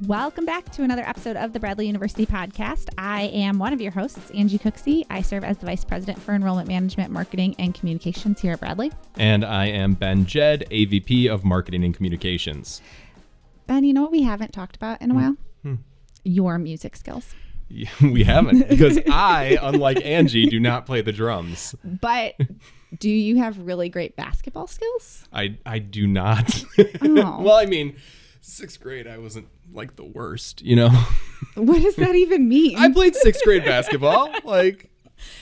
Welcome back to another episode of the Bradley University podcast. I am one of your hosts, Angie Cooksey. I serve as the Vice President for Enrollment Management, Marketing, and Communications here at Bradley. And I am Ben Jed, AVP of Marketing and Communications. Ben, you know what we haven't talked about in a while? Your music skills. Yeah, we haven't, because I, unlike Angie, do not play the drums. But do you have really great basketball skills? I do not. Oh. Well, I mean, sixth grade, I wasn't like the worst, you know? What does that even mean? I played sixth grade basketball. Like,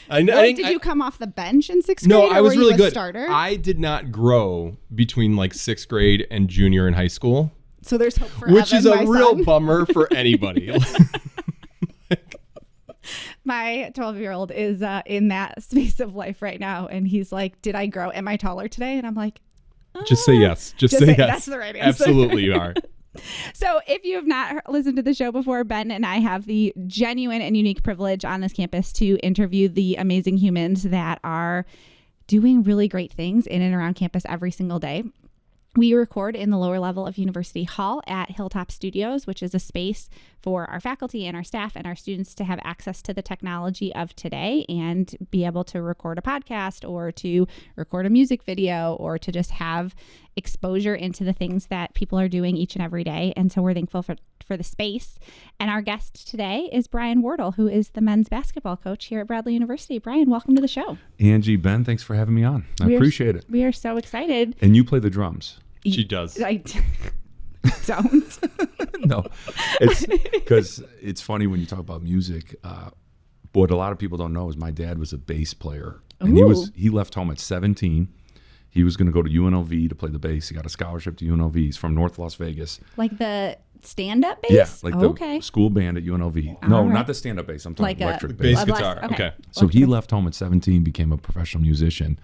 did you come off the bench in sixth grade? No, I was or were really you a good. Starter? I did not grow between like sixth grade and junior in high school. So there's hope for which Evan, is a my real son. bummer for anybody. My 12-year-old is in that space of life right now. And he's like, did I grow? Am I taller today? And I'm like, Just say yes. Just say yes. That's the right answer. Absolutely you are. So if you have not listened to the show before, Ben and I have the genuine and unique privilege on this campus to interview the amazing humans that are doing really great things in and around campus every single day. We record in the lower level of University Hall at Hilltop Studios, which is a space for our faculty and our staff and our students to have access to the technology of today and be able to record a podcast or to record a music video or to just have exposure into the things that people are doing each and every day. And so we're thankful for the space. And our guest today is Brian Wardle, who is the men's basketball coach here at Bradley University. Brian, welcome to the show. Angie, Ben, thanks for having me on. I appreciate it. We are so excited. And you play the drums. She does. I don't. No, it's because it's funny when you talk about music. What a lot of people don't know is my dad was a bass player, and he left home at 17. He was going to go to UNLV to play the bass. He got a scholarship to UNLV. He's from North Las Vegas. Like the stand-up bass? Yeah, like the school band at UNLV. No, not the stand-up bass. I'm talking electric bass. Bass guitar. Okay. So he left home at 17, became a professional musician,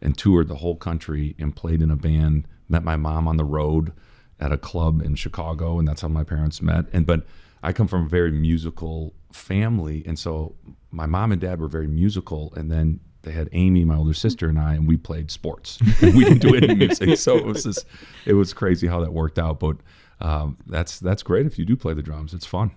and toured the whole country and played in a band. Met my mom on the road at a club in Chicago, and that's how my parents met. But I come from a very musical family, and so my mom and dad were very musical, and then they had Amy, my older sister, and I, and we played sports. And we didn't do any music, so it was crazy how that worked out. But that's great if you do play the drums. It's fun.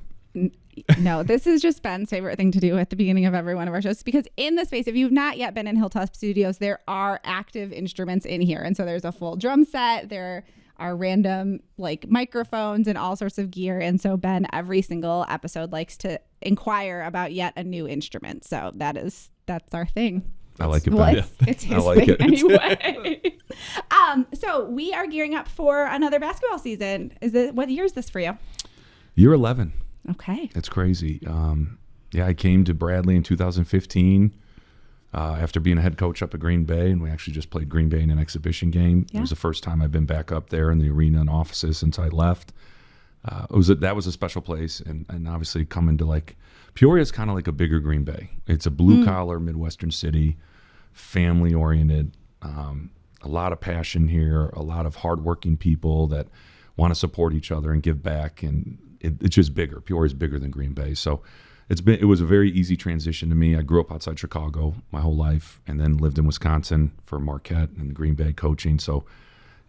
No, this is just Ben's favorite thing to do at the beginning of every one of our shows, because in the space, if you've not yet been in Hilltop Studios, there are active instruments in here. And so there's a full drum set. There are random like microphones and all sorts of gear. And so Ben, every single episode, likes to inquire about yet a new instrument. So that's our thing. I like it. Well, it's his like thing it. anyway. So we are gearing up for another basketball season. What year is this for you? Year 11. Okay. It's crazy. I came to Bradley in 2015 after being a head coach up at Green Bay, and we actually just played Green Bay in an exhibition game. Yeah. It was the first time I've been back up there in the arena and offices since I left. That was a special place, and obviously coming to like Peoria is kind of like a bigger Green Bay. It's a blue collar Midwestern city, family oriented, a lot of passion here, a lot of hardworking people that want to support each other and give back, and it's just bigger. Peoria is bigger than Green Bay, so it was a very easy transition to me. I grew up outside Chicago my whole life, and then lived in Wisconsin for Marquette and Green Bay coaching. So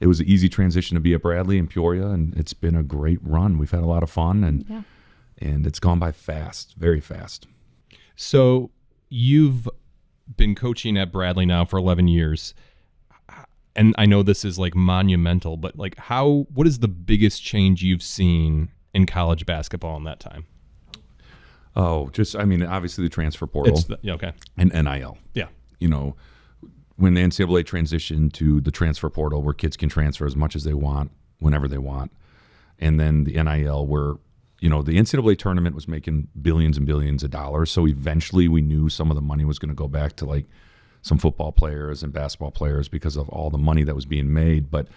it was an easy transition to be at Bradley and Peoria, and it's been a great run. We've had a lot of fun, and it's gone by fast, very fast. So you've been coaching at Bradley now for 11 years. And I know this is like monumental, but like what is the biggest change you've seen in college basketball in that time? Obviously the transfer portal. Okay. And NIL. Yeah. When the NCAA transitioned to the transfer portal where kids can transfer as much as they want, whenever they want. And then the NIL where, the NCAA tournament was making billions and billions of dollars. So eventually we knew some of the money was going to go back to like some football players and basketball players because of all the money that was being made. But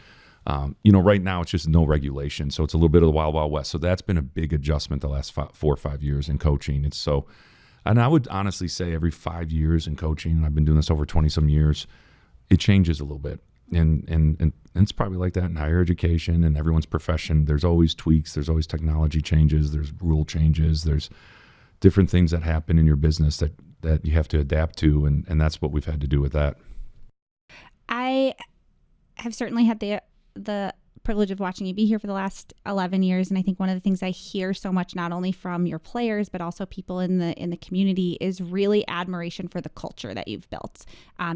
right now it's just no regulation. So it's a little bit of the wild, wild west. So that's been a big adjustment the last 4 or 5 years in coaching. And I would honestly say every 5 years in coaching, and I've been doing this over 20 some years, it changes a little bit. And it's probably like that in higher education and everyone's profession. There's always tweaks. There's always technology changes. There's rule changes. There's different things that happen in your business that you have to adapt to. And that's what we've had to do with that. I have certainly had the privilege of watching you be here for the last 11 years. And I think one of the things I hear so much, not only from your players, but also people in the community, is really admiration for the culture that you've built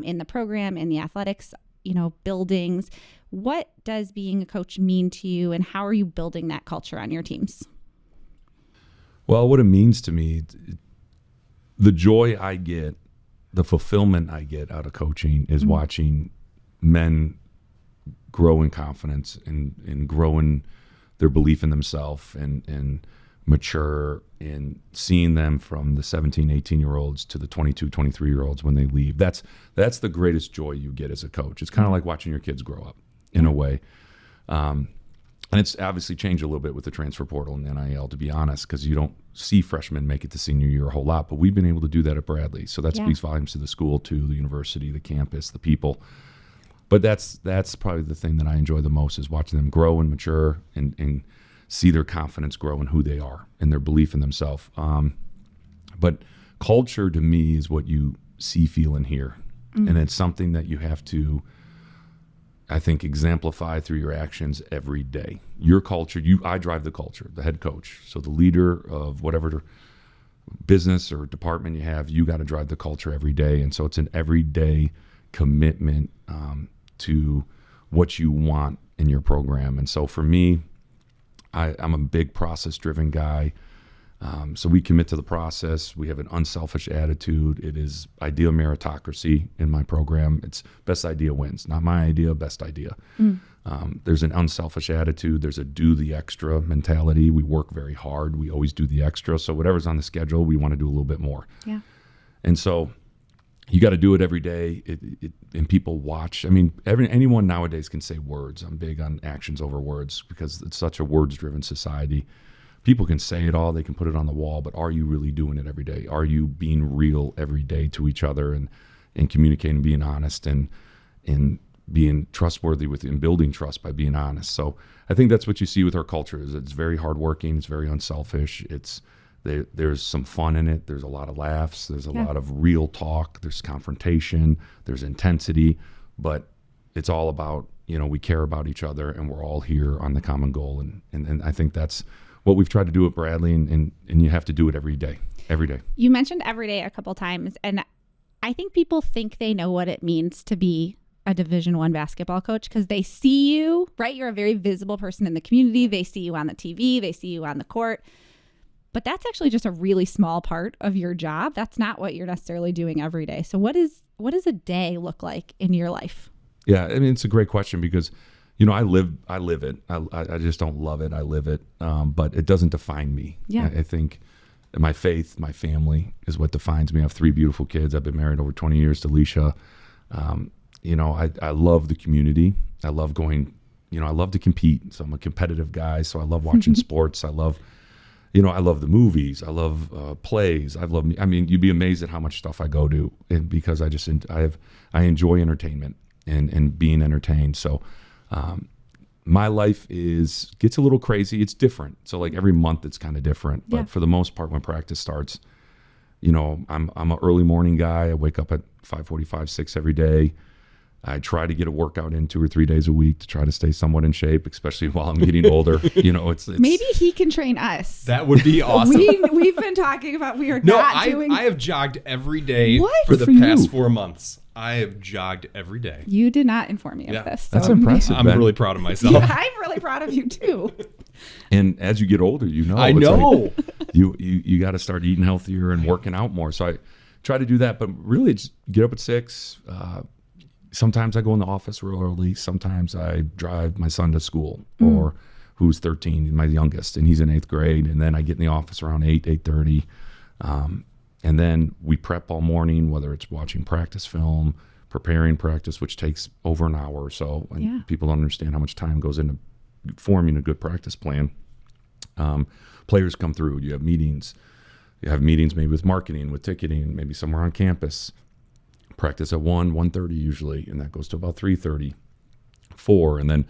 in the program, in the athletics, buildings. What does being a coach mean to you, and how are you building that culture on your teams? Well, what it means to me, the joy I get, the fulfillment I get out of coaching is watching men grow in confidence and grow in their belief in themselves and mature, and seeing them from the 17, 18-year-olds to the 22, 23-year-olds when they leave. That's the greatest joy you get as a coach. It's kind of like watching your kids grow up in a way. And it's obviously changed a little bit with the transfer portal and NIL, to be honest, because you don't see freshmen make it to senior year a whole lot. But we've been able to do that at Bradley. So that speaks volumes to the school, to the university, the campus, the people. But that's probably the thing that I enjoy the most, is watching them grow and mature and see their confidence grow in who they are and their belief in themselves. But culture to me is what you see, feel, and hear. And it's something that you have to, I think, exemplify through your actions every day. Your culture, I drive the culture, the head coach. So the leader of whatever business or department you have, you got to drive the culture every day. And so it's an everyday commitment to what you want in your program. And so for me, I'm a big process-driven guy. So we commit to the process. We have an unselfish attitude. It is ideal meritocracy in my program. It's best idea wins. Not my idea, best idea. There's an unselfish attitude. There's a do the extra mentality. We work very hard. We always do the extra. So whatever's on the schedule, we want to do a little bit more. Yeah. And so you got to do it every day. And people watch. I mean, anyone nowadays can say words. I'm big on actions over words because it's such a words-driven society. People can say it all, they can put it on the wall, but are you really doing it every day? Are you being real every day to each other and communicating, being honest and being trustworthy and building trust by being honest? So I think that's what you see with our culture. Is it's very hardworking, it's very unselfish, there's some fun in it, there's a lot of laughs, there's a lot of real talk, there's confrontation, there's intensity, but it's all about, we care about each other and we're all here on the common goal. And I think that's what we've tried to do at Bradley, and you have to do it every day. You mentioned every day a couple times, and I think people think they know what it means to be a Division I basketball coach because they see you, right? You're a very visible person in the community. They see you on the TV. They see you on the court. But that's actually just a really small part of your job. That's not what you're necessarily doing every day. So what does a day look like in your life? Yeah, I mean, it's a great question because I live it. I just don't love it. I live it. But it doesn't define me. Yeah. I think my faith, my family is what defines me. I have 3 beautiful kids. I've been married over 20 years to Alicia. I love the community. I love going, I love to compete. So I'm a competitive guy. So I love watching sports. I love the movies. I love plays. You'd be amazed at how much stuff I go to, and because I enjoy entertainment and being entertained. So my life gets a little crazy. It's different. So like every month it's kind of different, but for the most part, when practice starts, I'm an early morning guy. I wake up at 5:45, 6 every day. I try to get a workout in 2 or 3 days a week to try to stay somewhat in shape, especially while I'm getting older. It's maybe he can train us. That would be awesome. We've been talking about I have jogged every day for the past 4 months. I have jogged every day. You did not inform me of this. So that's impressive. I'm really proud of myself. Yeah, I'm really proud of you too. And as you get older, I know. Like you got to start eating healthier and working out more. So I try to do that, but really just get up at 6. Sometimes I go in the office real early. Sometimes I drive my son to school, or who's 13, my youngest, and he's in 8th grade. And then I get in the office around 8:30. And then we prep all morning, whether it's watching practice film, preparing practice, which takes over an hour or so. And people don't understand how much time goes into forming a good practice plan. Players come through. You have meetings. You have meetings maybe with marketing, with ticketing, maybe somewhere on campus. Practice at 1:30 usually, and that goes to about 3:30, 4, and then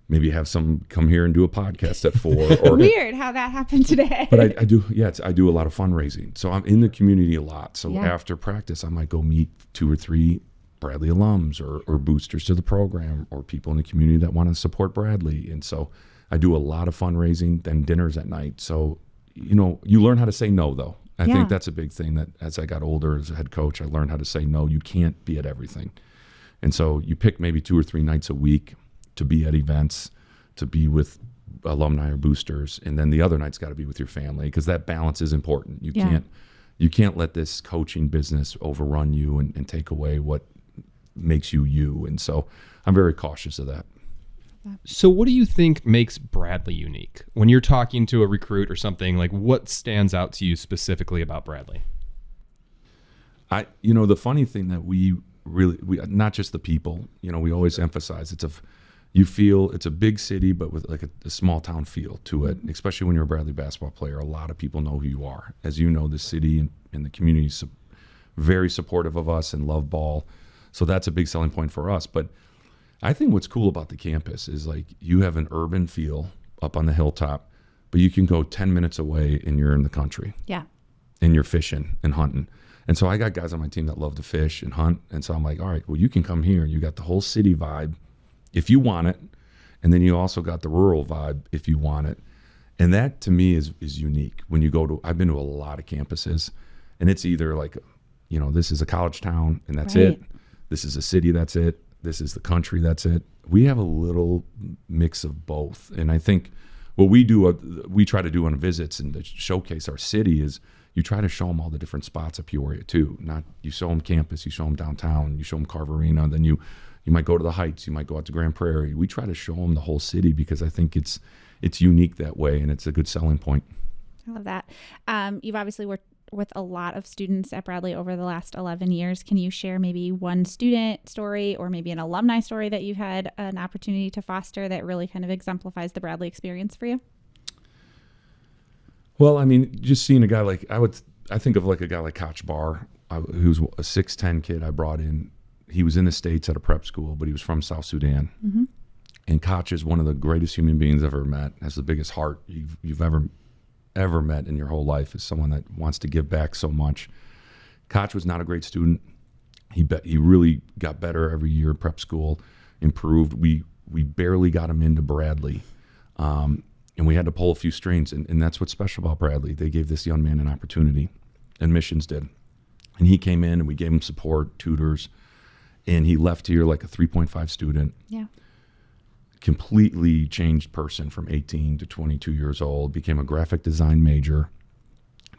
maybe have some come here and do a podcast at 4. Or weird how that happened today. But I do a lot of fundraising, so I'm in the community a lot. So after practice, I might go meet 2 or 3 Bradley alums or boosters to the program or people in the community that want to support Bradley. And so I do a lot of fundraising, then dinners at night. So, you learn how to say no, though. I think that's a big thing that as I got older as a head coach, I learned how to say no. You can't be at everything. And so you pick maybe 2 or 3 nights a week to be at events, to be with alumni or boosters, and then the other night's got to be with your family, because that balance is important. You can't let this coaching business overrun you and take away what makes you you. And so I'm very cautious of that. So what do you think makes Bradley unique? When you're talking to a recruit or something, like what stands out to you specifically about Bradley? The funny thing that we not just the people, we always emphasize you feel it's a big city, but with like a small town feel to it, especially when you're a Bradley basketball player. A lot of people know who you are. As you know, the city and the community is very supportive of us and love ball. So that's a big selling point for us. But I think what's cool about the campus is like you have an urban feel up on the hilltop, but you can go 10 minutes away and you're in the country. Yeah. And you're fishing and hunting. And so I got guys on my team that love to fish and hunt. And so I'm like, all right, well, you can come here. You got the whole city vibe if you want it. And then you also got the rural vibe if you want it. And that to me is unique. When you I've been to a lot of campuses, and it's either like, this is a college town and that's it. This is a city, that's it. This is the country, that's it. We have a little mix of both. And I think what we try to do on visits and to showcase our city is you try to show them all the different spots of Peoria too. Not you show them campus, you show them downtown, you show them Carver Arena, then you might go to the Heights, you might go out to Grand Prairie. We try to show them the whole city because I think it's unique that way, and it's a good selling point. I love that. You've obviously worked with a lot of students at Bradley over the last 11 years. Can you share maybe one student story or maybe an alumni story that you've had an opportunity to foster that really kind of exemplifies the Bradley experience for you? Well, I mean, just seeing a guy like, I think of like a guy like Koch Barr, who's a 6'10" kid I brought in. He was in the States at a prep school, but he was from South Sudan. Mm-hmm. And Koch is one of the greatest human beings I've ever met, has the biggest heart you've ever met in your whole life, is someone that wants to give back so much. Koch was not a great student. He really got better every year in prep school, improved. We barely got him into Bradley. And we had to pull a few strings, and that's what's special about Bradley. They gave this young man an opportunity, and Missions did. And he came in, and we gave him support, tutors, and he left here like a 3.5 student. Yeah. Completely changed person from 18 to 22 years old, became a graphic design major,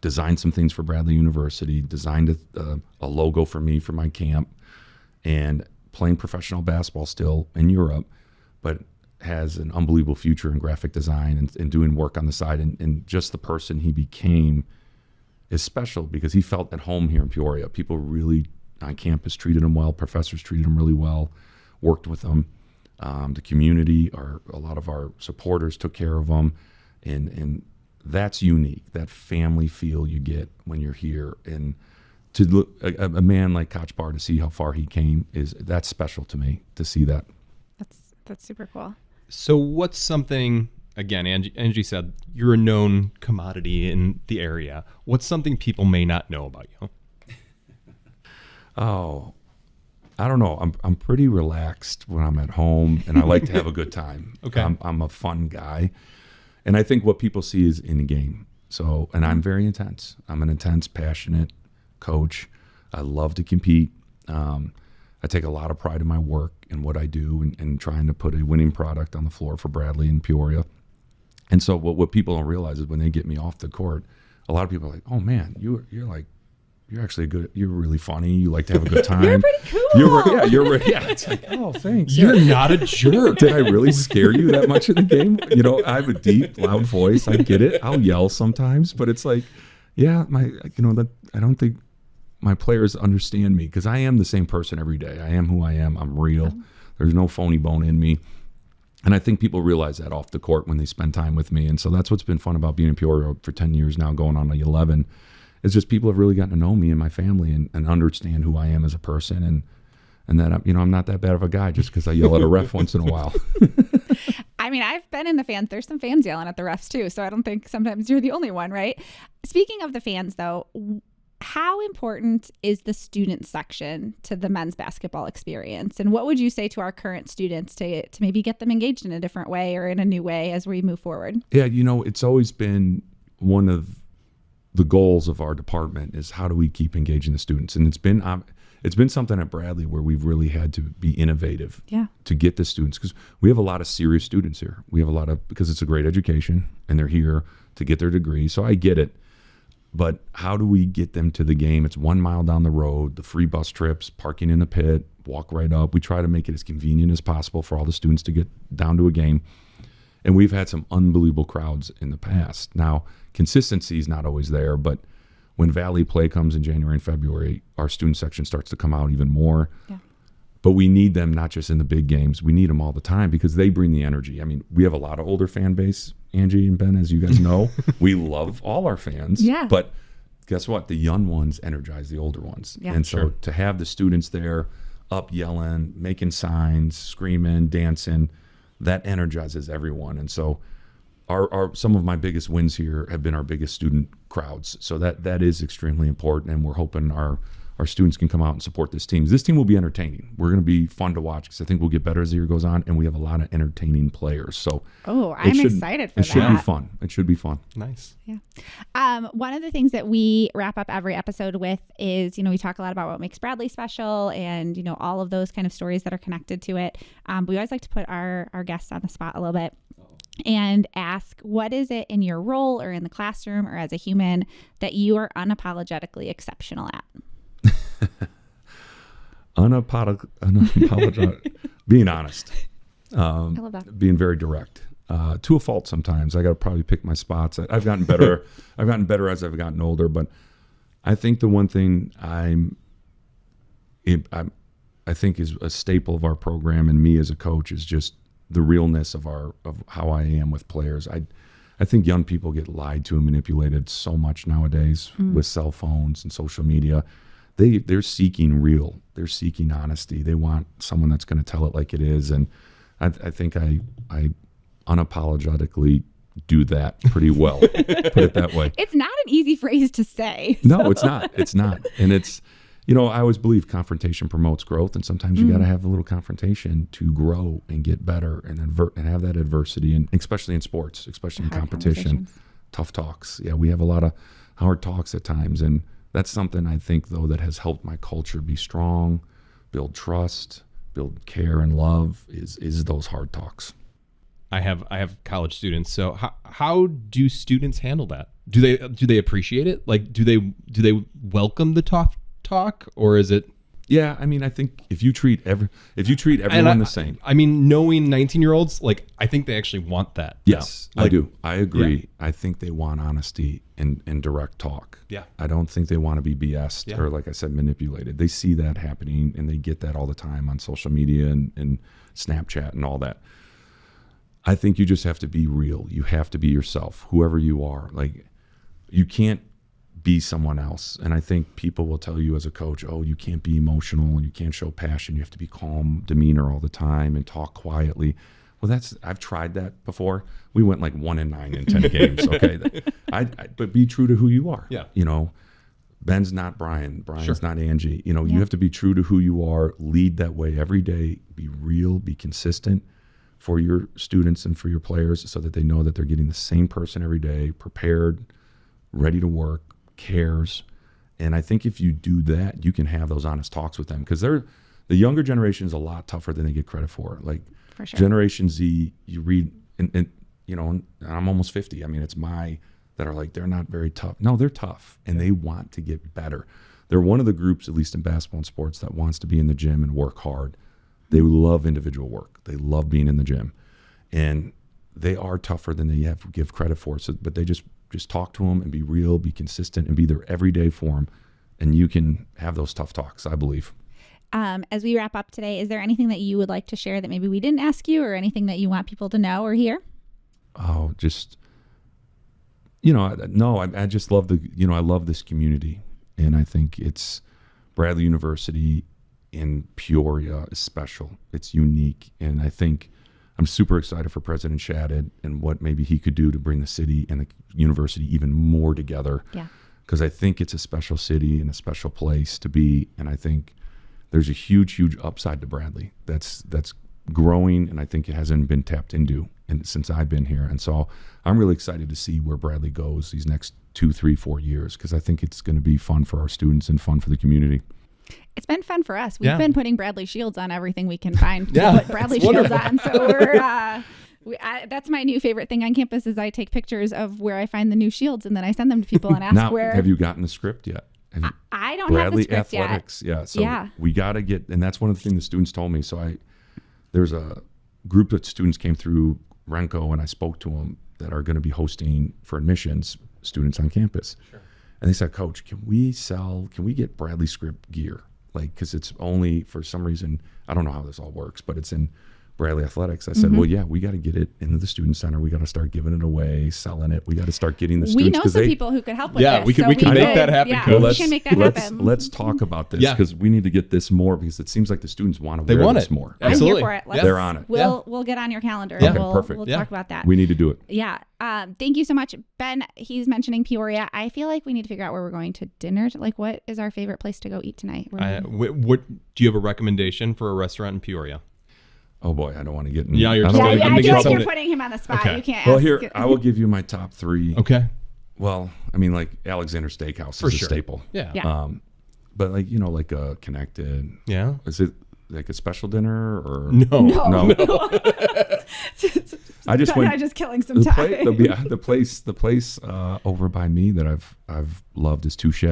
designed some things for Bradley University, designed a logo for me for my camp, and playing professional basketball still in Europe, but has an unbelievable future in graphic design and doing work on the side. And just the person he became is special because he felt at home here in Peoria. People really on campus treated him well. Professors treated him really well, worked with him. The community, a lot of our supporters took care of him. And that's unique, that family feel you get when you're here. And to look a man like Koch Barr, to see how far he came, that's special to me, to see that. That's super cool. So what's something, again, Angie said you're a known commodity in the area. What's something people may not know about you? Oh, I don't know. I'm pretty relaxed when I'm at home, and I like to have a good time. Okay. I'm a fun guy. And I think what people see is in the game. So, and I'm very intense. I'm an intense, passionate coach. I love to compete. I take a lot of pride in my work and what I do and trying to put a winning product on the floor for Bradley and Peoria. And so what people don't realize is when they get me off the court, a lot of people are like, oh man, you're actually you're really funny. You like to have a good time. You're pretty cool. Yeah. It's like, oh, thanks. You're not a jerk. Did I really scare you that much in the game? I have a deep, loud voice. I get it. I'll yell sometimes, but it's like, yeah, I don't think my players understand me because I am the same person every day. I am who I am. I'm real. There's no phony bone in me. And I think people realize that off the court when they spend time with me. And so that's what's been fun about being in Peoria for 10 years now, going on 11. It's just people have really gotten to know me and my family and understand who I am as a person. And that, I'm not that bad of a guy just because I yell at a ref once in a while. I mean, I've been in the fans. There's some fans yelling at the refs too. So I don't think sometimes you're the only one, right? Speaking of the fans though, how important is the student section to the men's basketball experience? And what would you say to our current students to maybe get them engaged in a different way or in a new way as we move forward? Yeah, it's always been one of the goals of our department is how do we keep engaging the students? And it's been something at Bradley where we've really had to be innovative to get the students, because we have a lot of serious students here. We have because it's a great education and they're here to get their degree. So I get it. But how do we get them to the game? It's 1 mile down the road, the free bus trips, parking in the pit, walk right up. We try to make it as convenient as possible for all the students to get down to a game. And we've had some unbelievable crowds in the past. Now, consistency is not always there, but when Valley play comes in January and February, our student section starts to come out even more. Yeah. But we need them not just in the big games. We need them all the time because they bring the energy. I mean, we have a lot of older fan base, Angie and Ben, as you guys know. We love all our fans. Yeah. But guess what? The young ones energize the older ones. Yeah. And so to have the students there up yelling, making signs, screaming, dancing, that energizes everyone. And so our some of my biggest wins here have been our biggest student crowds. So that is extremely important, and we're hoping our students can come out and support this team. This team will be entertaining. We're going to be fun to watch because I think we'll get better as the year goes on, and we have a lot of entertaining players. So I'm excited for that. It should be fun. It should be fun. Nice. Yeah. One of the things that we wrap up every episode with is, we talk a lot about what makes Bradley special and, all of those kind of stories that are connected to it. But we always like to put our guests on the spot a little bit and ask, what is it in your role or in the classroom or as a human that you are unapologetically exceptional at? Unapologetic, being honest. I love that. Being very direct, to a fault sometimes. I got to probably pick my spots. I've gotten better. I've gotten better as I've gotten older, but I think the one thing I think is a staple of our program and me as a coach is just the realness of how I am with players. I think young people get lied to and manipulated so much nowadays with cell phones and social media. They're seeking real. They're seeking honesty. They want someone that's going to tell it like it is. And I think I unapologetically do that pretty well. Put it that way. It's not an easy phrase to say. No, it's not. It's not. And it's, I always believe confrontation promotes growth. And sometimes you got to have a little confrontation to grow and get better and have that adversity. And especially in sports, especially in competition, tough talks. Yeah, we have a lot of hard talks at times. And that's something I think, though, that has helped my culture be strong, build trust, build care and love is those hard talks. I have college students. So how do students handle that? Do they appreciate it? Like, do they welcome the tough talk, or is it? Yeah, I think if you treat everyone the same. Knowing 19-year-olds, I think they actually want that. Yes, I do. I agree. Yeah. I think they want honesty and direct talk. Yeah. I don't think they want to be BS'd or, like I said, manipulated. They see that happening, and they get that all the time on social media and Snapchat and all that. I think you just have to be real. You have to be yourself, whoever you are. You can't be someone else. And I think people will tell you as a coach, oh, you can't be emotional, you can't show passion, you have to be calm demeanor all the time and talk quietly. Well, I've tried that before. We went 1-9 in 10 games. Okay. But be true to who you are. Yeah. Ben's not Brian. Brian's not Angie. You have to be true to who you are, lead that way every day, be real, be consistent for your students and for your players so that they know that they're getting the same person every day, prepared, ready to work, cares. And I think if you do that, you can have those honest talks with them, because the younger generation is a lot tougher than they get credit for. For sure. Generation Z, you read, and I'm almost 50. It's that are they're not very tough. No, they're tough, and they want to get better. They're one of the groups, at least in basketball and sports, that wants to be in the gym and work hard. They love individual work. They love being in the gym, and they are tougher than they have to give credit for. So, but they just talk to them and be real, be consistent, and be there every day for them. And you can have those tough talks, I believe. As we wrap up today, is there anything that you would like to share that maybe we didn't ask you, or anything that you want people to know or hear? Oh, just, no, I just love I love this community. And I think it's Bradley University in Peoria is special. It's unique. And I think I'm super excited for President Shadid and what maybe he could do to bring the city and the university even more together. Yeah. because I think it's a special city and a special place to be. And I think there's a huge upside to Bradley that's growing, and I think it hasn't been tapped into since I've been here. And so I'm really excited to see where Bradley goes these next 2, 3, 4 years, because I think it's going to be fun for our students and fun for the community. It's been fun for us. We've Yeah. been putting Bradley shields on everything we can find Yeah, to put Bradley it's shields wonderful. on. So we're that's my new favorite thing on campus is I take pictures of where I find the new shields and then I send them to people and ask Now, where. have you gotten the script yet? Have you, I don't Bradley have the script Athletics. Yeah. So Yeah. we got to get, and that's one of the things the students told me. So there's a group of students came through Renko, and I spoke to them that are going to be hosting for admissions students on campus. Sure. And they said, Coach, can we get Bradley script gear? Like, because it's only, for some reason, I don't know how this all works, but it's in Bradley Athletics. I said, well, yeah, we got to get it into the student center. We got to start giving it away, selling it. We got to start getting the We students. know 'cause some they, people who could help with Yeah, this. we can so make that happen, Yeah, Coach. we can make that happen. Let's talk about this, Yeah. because we need to get this more, because it seems like the students want to They wear want this it. more. Absolutely. I'm here for it. Yeah. They're on it. We'll get on your calendar. Yeah. And Okay, perfect. We'll Yeah. talk about that. We need to do it. Yeah. Thank you so much, Ben. He's mentioning Peoria. I feel like we need to figure out where we're going to dinner. Like, what is our favorite place to go eat tonight? What do you have a recommendation for a restaurant in Peoria? Oh boy, I don't want to get in. Yeah, you're I just don't gonna- wanna I I'm get feel in like trouble. you're putting him on the spot. Okay. You can't Well, ask. here, I will give you my top 3. Okay. Well, I mean, like Alexander Steakhouse For is sure. a staple. Yeah. Yeah. But like, like a Connected. Yeah. Is it like a special dinner or? No. No. I just went. I'm just killing some The, time. the place over by me that I've loved is Touche.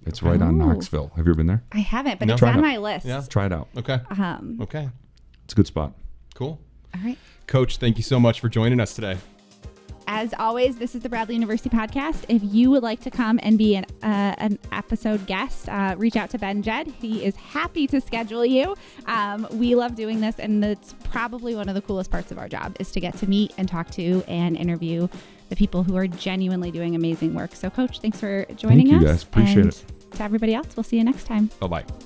It's right on Oh. Knoxville. Have you ever been there? I haven't, but No. it's Try on it. my list. Yeah. Try it out. Okay. Um, Okay. It's a good spot. Cool. all right. Coach, thank you so much for joining us today. As always, this is the Bradley University Podcast. If you would like to come and be an episode guest, reach out to Ben Jed. He is happy to schedule you. We love doing this, and it's probably one of the coolest parts of our job is to get to meet and talk to and interview the people who are genuinely doing amazing work. So, Coach, thanks for joining Thank us. you, guys. Appreciate and it. To everybody else, we'll see you next time. Bye-bye.